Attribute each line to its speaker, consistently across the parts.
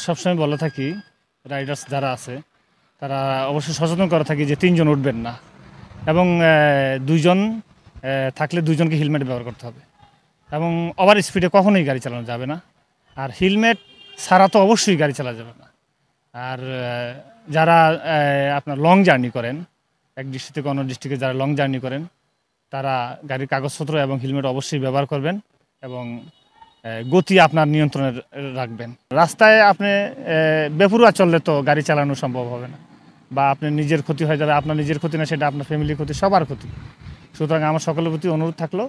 Speaker 1: সবসময় বলে থাকি রাইডার্স যারা আছে তারা অবশ্যই সচেতন করা থাকি যে ৩ জন উঠবেন না এবং ২ জন থাকলে ২ জনকে হেলমেট ব্যবহার করতে হবে এবং ওভার স্পিডে কখনোই গাড়ি চালানো যাবে না। আর হেলমেট ছাড়া তো অবশ্যই গাড়ি চালানো যাবে না। আর যারা আপনার লং জার্নি করেন, এক ডিস্ট্রিক্ট থেকে অন্য ডিস্ট্রিক্টে যারা লং জার্নি করেন তারা গাড়ির কাগজপত্র এবং হেলমেট অবশ্যই ব্যবহার করবেন এবং গতি আপনার নিয়ন্ত্রণে রাখবেন। রাস্তায় আপনি বেপরোয়া চললে তো গাড়ি চালানো সম্ভব হবে না, বা আপনার নিজের ক্ষতি হয়ে যাবে। আপনার নিজের ক্ষতি না, সেটা আপনার ফ্যামিলির ক্ষতি, সবার ক্ষতি। সুতরাং আমার সকলের প্রতি অনুরোধ থাকলো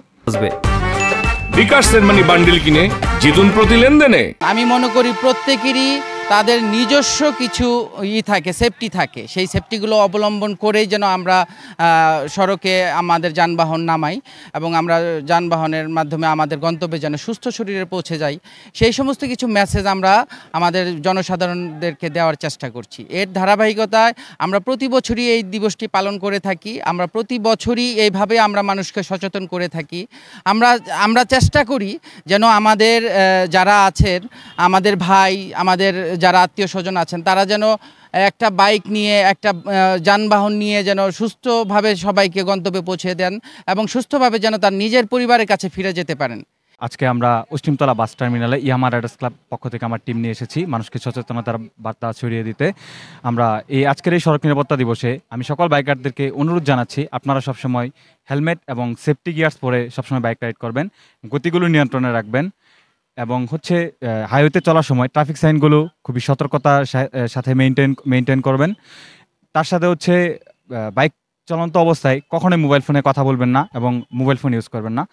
Speaker 2: বিকাশ সেনমানি বান্ডিল কিনে জিতুন প্রতি লেনদেনে।
Speaker 3: আমি মনে করি প্রত্যেকেরই তাদের নিজস্ব কিছু থাকে, সেফটি থাকে। সেই সেফটিগুলো অবলম্বন করেই যেন আমরা সড়কে আমাদের যানবাহন নামাই এবং আমরা যানবাহনের মাধ্যমে আমাদের গন্তব্যে যেন সুস্থ শরীরে পৌঁছে যাই, সেই সমস্ত কিছু মেসেজ আমরা আমাদের জনসাধারণদেরকে দেওয়ার চেষ্টা করছি। এর ধারাবাহিকতায় আমরা প্রতি বছরই এই দিবসটি পালন করে থাকি। আমরা প্রতি বছরই এইভাবে আমরা মানুষকে সচেতন করে থাকি। আমরা চেষ্টা করি যেন আমাদের যারা আছেন, আমাদের ভাই, আমাদের যারা আত্মীয় স্বজন আছেন, তারা যেন একটা বাইক নিয়ে, একটা যানবাহন নিয়ে যেন সুস্থভাবে সবাইকে গন্তব্যে পৌঁছে দেন এবং সুস্থভাবে যেন তার নিজের পরিবারের কাছে ফিরে যেতে পারেন।
Speaker 4: আজকে আমরা অষ্টমতলা বাস টার্মিনালে ইয়ামাহা রাইডার্স ক্লাব পক্ষ থেকে আমার টিম নিয়ে এসেছি মানুষকে সচেতনতার বার্তা ছড়িয়ে দিতে। আমরা আজকের এই সড়ক নিরাপত্তা দিবসে আমি সকল বাইকারদেরকে অনুরোধ জানাচ্ছি, আপনারা সবসময় হেলমেট এবং সেফটি গিয়ার্স পরে সবসময় বাইক রাইড করবেন, গতিগুলো নিয়ন্ত্রণে রাখবেন এবং হাইওয়েতে চলার সময় ট্রাফিক সাইনগুলো খুবই সতর্কতার সাথে মেনটেন করবেন। তার সাথে বাইক চলন্ত অবস্থায় কখনোই মোবাইল ফোনে কথা বলবেন না এবং মোবাইল ফোন ইউজ করবেন না।